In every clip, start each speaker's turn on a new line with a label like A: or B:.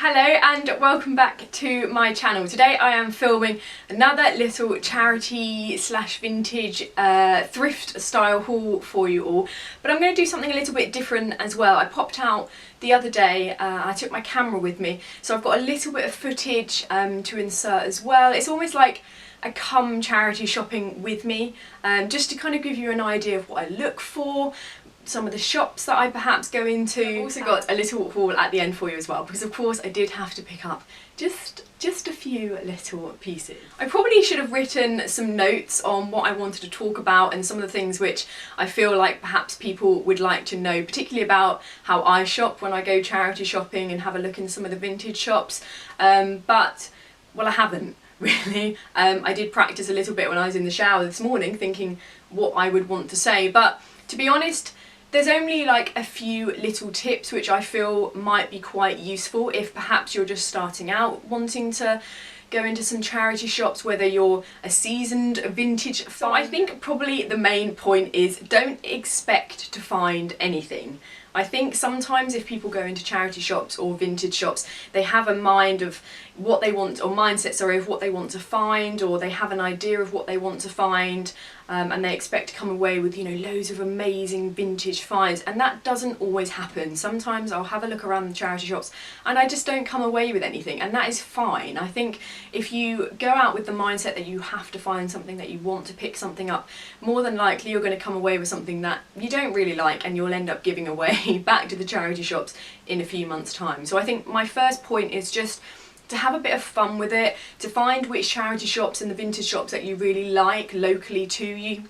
A: Hello and welcome back to my channel. Today I am filming another little charity slash vintage thrift style haul for you all, but I'm going to do something a little bit different as well. I popped out the other day, I took my camera with me, so I've got a little bit of footage to insert as well. It's almost like a come charity shopping with me, just to kind of give you an idea of what I look for, some of the shops that I perhaps go into. I've also got a little haul at the end for you as well, because of course I did have to pick up just a few little pieces. I probably should have written some notes on what I wanted to talk about and some of the things which I feel like perhaps people would like to know, particularly about how I shop when I go charity shopping and have a look in some of the vintage shops, but well, I haven't really. I did practice a little bit when I was in the shower this morning thinking what I would want to say, but to be honest, there's only like a few little tips which I feel might be quite useful if perhaps you're just starting out wanting to go into some charity shops, whether you're a seasoned vintage fan. So I think probably the main point is don't expect to find anything. I think sometimes if people go into charity shops or vintage shops, they have a mind of what they want, or mindset, sorry, of what they want to find, or they have an idea of what they want to find, and they expect to come away with, you know, loads of amazing vintage finds, and that doesn't always happen. Sometimes I'll have a look around the charity shops and I just don't come away with anything, and that is fine. I think if you go out with the mindset that you have to find something, that you want to pick something up, more than likely you're going to come away with something that you don't really like, and you'll end up giving away back to the charity shops in a few months' time. So I think my first point is just to have a bit of fun with it, to find which charity shops and the vintage shops that you really like locally to you,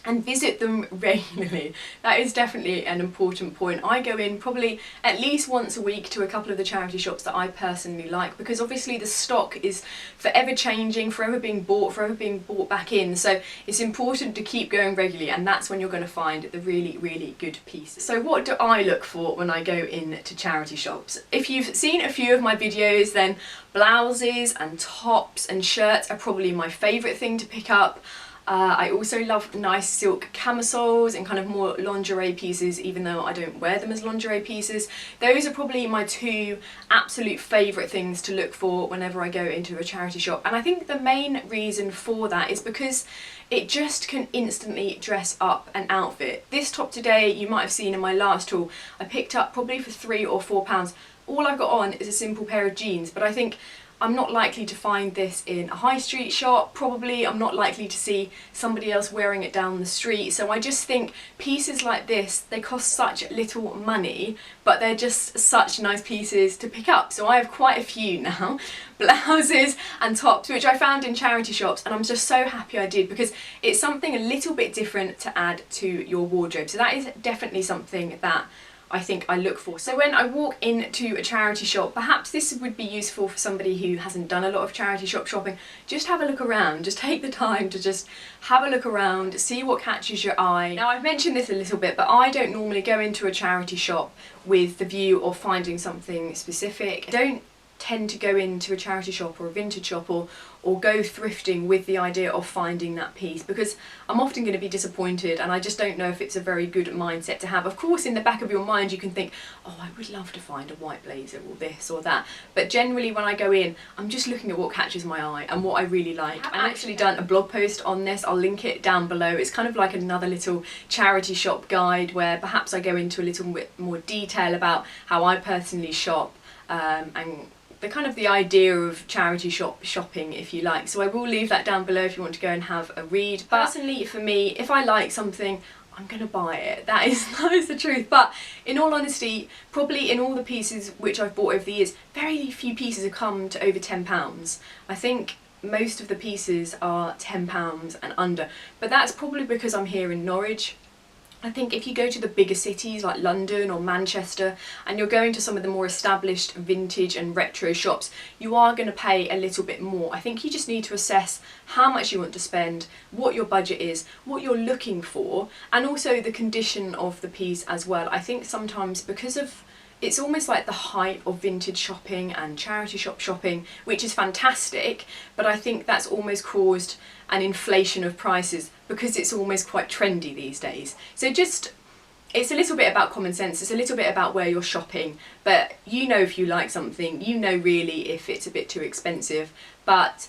A: and visit them regularly. That is definitely an important point. I go in probably at least once a week to a couple of the charity shops that I personally like, because obviously the stock is forever changing, forever being bought back in, so it's important to keep going regularly, and that's when you're going to find the really good pieces. So what do I look for when I go into charity shops? If you've seen a few of my videos, then blouses and tops and shirts are probably my favourite thing to pick up. I also love nice silk camisoles and kind of more lingerie pieces, even though I don't wear them as lingerie pieces. Those are probably my two absolute favourite things to look for whenever I go into a charity shop. And I think the main reason for that is because it just can instantly dress up an outfit. This top today, you might have seen in my last haul, I picked up probably for £3 or £4. All I've got on is a simple pair of jeans, but I think I'm not likely to find this in a high street shop, probably. I'm not likely to see somebody else wearing it down the street. So I just think pieces like this, they cost such little money, but they're just such nice pieces to pick up. So I have quite a few now, blouses and tops, which I found in charity shops, and I'm just so happy I did, because it's something a little bit different to add to your wardrobe. So that is definitely something that I think I look for. So when I walk into a charity shop, perhaps this would be useful for somebody who hasn't done a lot of charity shop shopping. Just have a look around, just take the time to just have a look around, see what catches your eye. Now, I've mentioned this a little bit, but I don't normally go into a charity shop with the view of finding something specific. I don't tend to go into a charity shop or a vintage shop or go thrifting with the idea of finding that piece, because I'm often going to be disappointed, and I just don't know if it's a very good mindset to have. Of course, in the back of your mind you can think, oh, I would love to find a white blazer or this or that, but generally when I go in, I'm just looking at what catches my eye and what I really like. I've actually done a blog post on this, I'll link it down below. It's kind of like another little charity shop guide where perhaps I go into a little bit more detail about how I personally shop, and the kind of the idea of charity shopping, if you like. So I will leave that down below if you want to go and have a read. Personally, for me, if I like something, I'm gonna buy it. That is the truth. But in all honesty, probably in all the pieces which I've bought over the years, very few pieces have come to over £10. I think most of the pieces are £10 and under, but that's probably because I'm here in Norwich. I think if you go to the bigger cities like London or Manchester, and you're going to some of the more established vintage and retro shops, you are going to pay a little bit more. I think you just need to assess how much you want to spend, what your budget is, what you're looking for, and also the condition of the piece as well. I think sometimes because of it's almost like the hype of vintage shopping and charity shop shopping, which is fantastic, but I think that's almost caused an inflation of prices because it's almost quite trendy these days. So just it's a little bit about common sense, it's a little bit about where you're shopping, but you know if you like something, you know really if it's a bit too expensive. But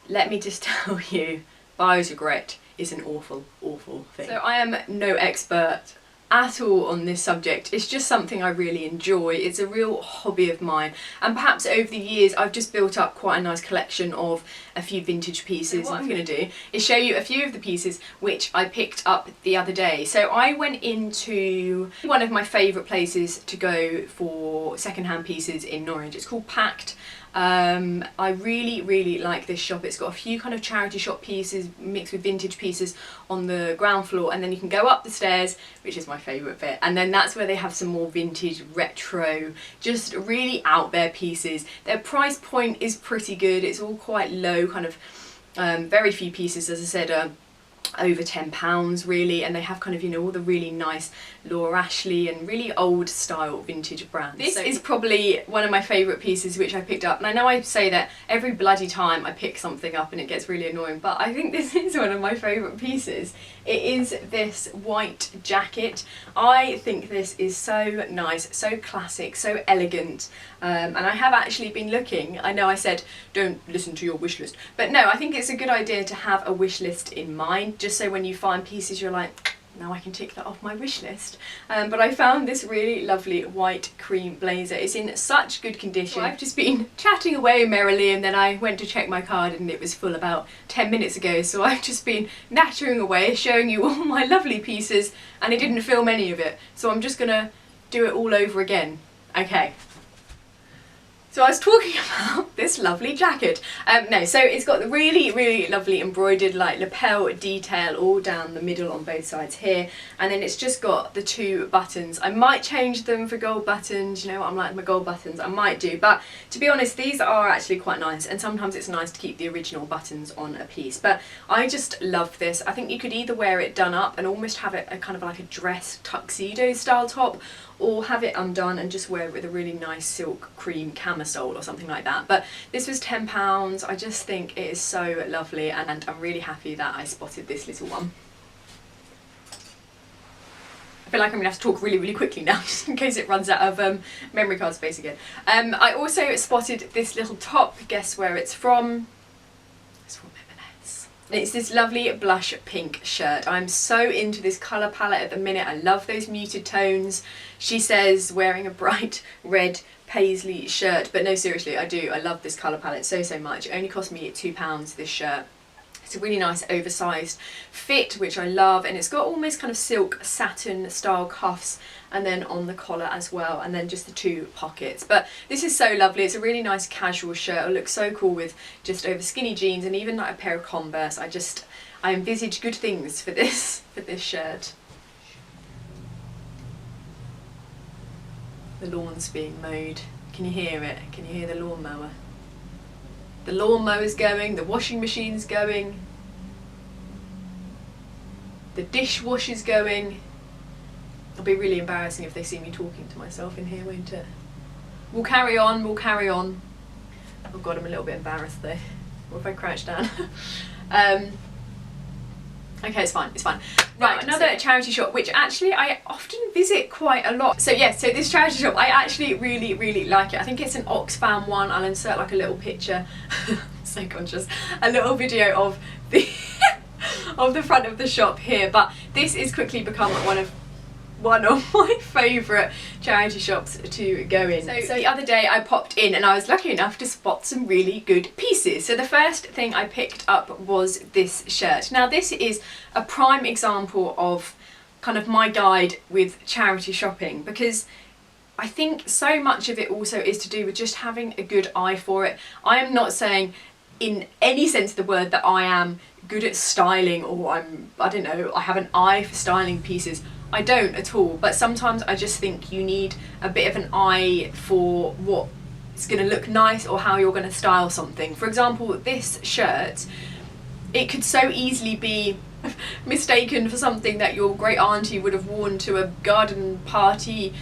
A: let me just tell you, buyer's regret is an awful, awful thing. So I am no expert at all on this subject, it's just something I really enjoy, it's a real hobby of mine, and perhaps over the years I've just built up quite a nice collection of a few vintage pieces. So what I'm going to do is show you a few of the pieces which I picked up the other day. So I went into one of my favourite places to go for second-hand pieces in Norwich. It's called Packed. I really like this shop. It's got a few kind of charity shop pieces mixed with vintage pieces on the ground floor, and then you can go up the stairs, which is my favourite bit, and then that's where they have some more vintage, retro, just really out there pieces. Their price point is pretty good, it's all quite low, kind of very few pieces, as I said, over £10 really, and they have kind of, you know, all the really nice Laura Ashley and really old style vintage brands. This is probably one of my favourite pieces which I picked up, and I know I say that every bloody time I pick something up and it gets really annoying, but I think this is one of my favourite pieces. It is this white jacket. I think this is so nice, so classic, so elegant, and I have actually been looking. I know I said don't listen to your wish list, but no, I think it's a good idea to have a wish list in mind, just so when you find pieces you're like, now I can tick that off my wish list. But I found this really lovely white cream blazer. It's in such good condition. I've just been chatting away merrily, and then I went to check my card and it was full about 10 minutes ago, so I've just been nattering away showing you all my lovely pieces, and I didn't film any of it, so I'm just gonna do it all over again. Okay. So I was talking about this lovely jacket. No, so it's got the really lovely embroidered like lapel detail all down the middle on both sides here, and then it's just got the 2 buttons. I might change them for gold buttons, you know what I'm like with my gold buttons, I might do, but to be honest these are actually quite nice, and sometimes it's nice to keep the original buttons on a piece. But I just love this. I think you could either wear it done up and almost have it a kind of like a dress tuxedo style top, or have it undone and just wear it with a really nice silk cream camisole or something like that. But this was £10. I just think it is so lovely, and I'm really happy that I spotted this little one. I feel like I'm going to have to talk really quickly now, just in case it runs out of memory card space again. I also spotted this little top. Guess where it's from? It's from M&S. It's this lovely blush pink shirt. I'm so into this colour palette at the minute. I love those muted tones. She says wearing a bright red paisley shirt, but no, seriously, I do. I love this colour palette so much. It only cost me £2, this shirt. It's a really nice oversized fit, which I love, and it's got almost kind of silk satin style cuffs, and then on the collar as well, and then just the 2 pockets. But this is so lovely. It's a really nice casual shirt. It looks so cool with just over skinny jeans and even like a pair of Converse. I envisage good things for this shirt. The lawn's being mowed. Can you hear it? Can you hear the lawnmower? The lawnmower's going, the washing machine's going, the dishwasher's going. It'll be really embarrassing if they see me talking to myself in here, won't it? We'll carry on, we'll carry on. Oh god, I'm a little bit embarrassed though. What if I crouch down? Okay, it's fine, it's fine. Right, another charity shop which actually I often visit quite a lot. So yeah, so this charity shop, I actually really like it. I think it's an Oxfam one. I'll insert like a little picture, so conscious, a little video of the of the front of the shop here. But this is quickly become one of my favourite charity shops to go in. So the other day I popped in and I was lucky enough to spot some really good pieces. So the first thing I picked up was this shirt. Now this is a prime example of kind of my guide with charity shopping, because I think so much of it also is to do with just having a good eye for it. I am not saying in any sense of the word that I am good at styling, or I don't know, I have an eye for styling pieces. I don't at all, but sometimes I just think you need a bit of an eye for what's going to look nice or how you're going to style something. For example, this shirt, it could so easily be mistaken for something that your great auntie would have worn to a garden party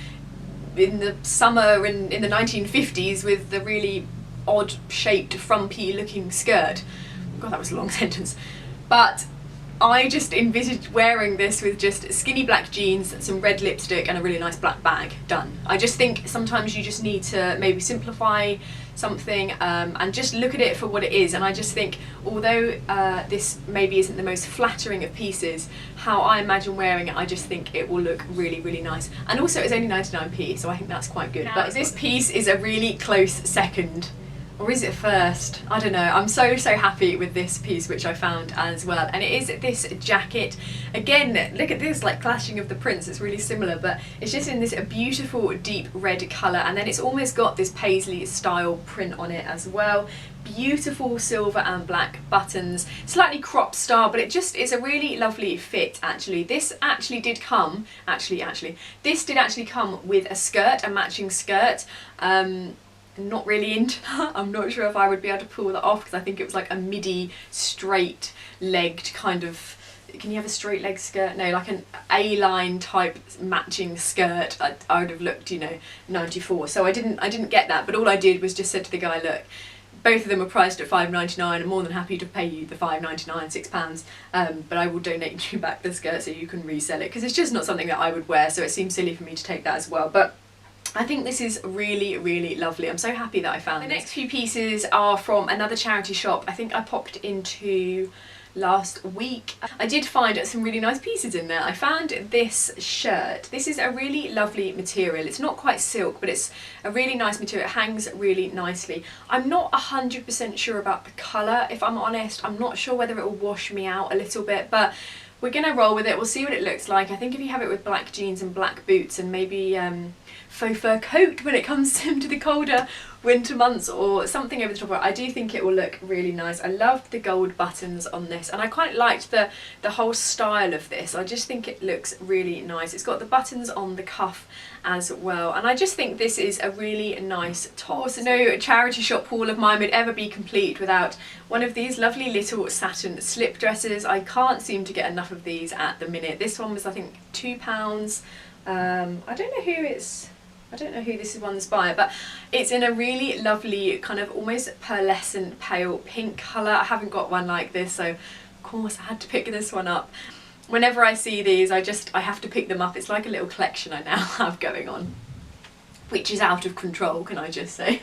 A: in the summer in the 1950s with the really odd shaped frumpy looking skirt. God, that was a long sentence. But I just envisaged wearing this with just skinny black jeans, some red lipstick and a really nice black bag. Done. I just think sometimes you just need to maybe simplify something and just look at it for what it is. And I just think, although this maybe isn't the most flattering of pieces, how I imagine wearing it, I just think it will look really, really nice. And also it's only 99p, so I think that's quite good. Now, but this piece is a really close second. Or is it first? I don't know. I'm so happy with this piece which I found as well. And it is this jacket. Again, look at this, like clashing of the prints. It's really similar, but it's just in this beautiful deep red colour, and then it's almost got this paisley style print on it as well. Beautiful silver and black buttons, slightly cropped style, but it just is a really lovely fit actually. This actually did come, this did actually come with a skirt, a matching skirt. Not really into that. I'm not sure if I would be able to pull that off because I think it was like a midi straight legged kind of, can you have a straight leg skirt? No, like an A-line type matching skirt. I would have looked, you know, 94. So I didn't get that, but all I did was just said to the guy, look, both of them are priced at £5.99. I'm more than happy to pay you the £5.99, £6, but I will donate you back the skirt so you can resell it, because it's just not something that I would wear, so it seems silly for me to take that as well. But I think this is really, really lovely. I'm so happy that I found this. The next few pieces are from another charity shop. I think I popped into last week. I did find some really nice pieces in there. I found this shirt. This is a really lovely material. It's not quite silk, but it's a really nice material. It hangs really nicely. I'm not 100% sure about the colour, if I'm honest. I'm not sure whether it will wash me out a little bit, but we're gonna roll with it. We'll see what it looks like. I think if you have it with black jeans and black boots and maybe faux fur coat when it comes into the colder winter months or something over the top of it, I do think it will look really nice. I loved the gold buttons on this, and I quite liked the whole style of this. I just think it looks really nice. It's got the buttons on the cuff as well, and I just think this is a really nice top. Also, no charity shop haul of mine would ever be complete without one of these lovely little satin slip dresses. I can't seem to get enough of these at the minute. This one was, I think, £2. I don't know who this one's by, but it's in a really lovely kind of almost pearlescent pale pink colour. I haven't got one like this, so of course I had to pick this one up. Whenever I see these, I have to pick them up. It's like a little collection I now have going on, which is out of control, can I just say.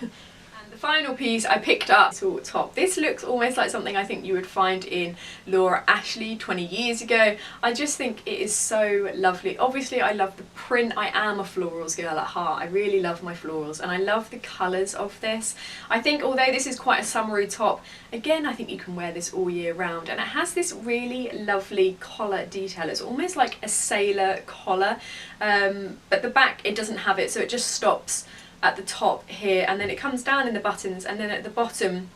A: The final piece I picked up, top. This looks almost like something I think you would find in Laura Ashley 20 years ago. I just think it is so lovely. Obviously I love the print. I am a florals girl at heart. I really love my florals, and I love the colours of this. I think although this is quite a summery top, again I think you can wear this all year round, and it has this really lovely collar detail. It's almost like a sailor collar, but the back it doesn't have it, so it just stops at the top here, and then it comes down in the buttons, and then at the bottom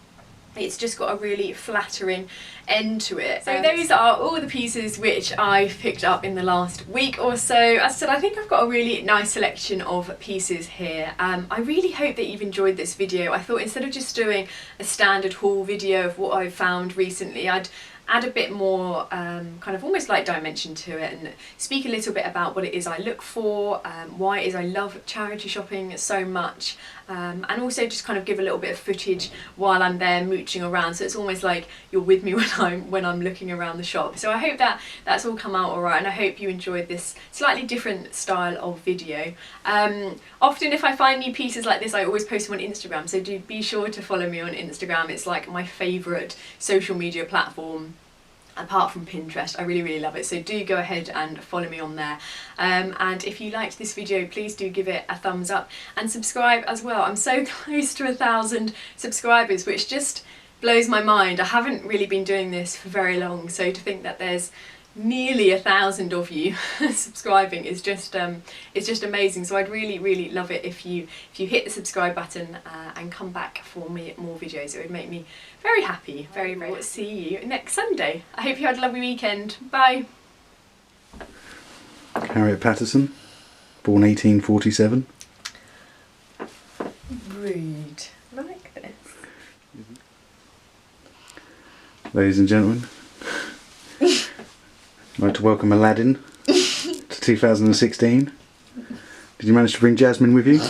A: it's just got a really flattering end to it. So those are all the pieces which I've picked up in the last week or so. As I said, I think I've got a really nice selection of pieces here. I really hope that you've enjoyed this video. I thought instead of just doing a standard haul video of what I've found recently, I'd add a bit more kind of almost like dimension to it and speak a little bit about what it is I look for, why it is I love charity shopping so much, and also just kind of give a little bit of footage while I'm there mooching around, so it's almost like you're with me when I'm looking around the shop. So I hope that that's all come out alright, and I hope you enjoyed this slightly different style of video. Often if I find new pieces like this, I always post them on Instagram, so do be sure to follow me on Instagram. It's like my favourite social media platform apart from Pinterest. I really, really love it, so do go ahead and follow me on there. And if you liked this video, please do give it a thumbs up and subscribe as well. I'm so close to 1,000 subscribers, which just blows my mind. I haven't really been doing this for very long, so to think that there's nearly 1,000 of you subscribing is just it's just amazing. So I'd really, really love it if you hit the subscribe button and come back for more videos. It would make me very happy. Very, very. See you next Sunday. I hope you had a lovely weekend. Bye.
B: Harriet Pattison, born 1847.
A: Rude. Like this.
B: Ladies and gentlemen, I'd like to welcome Aladdin to 2016. Did you manage to bring Jasmine with you?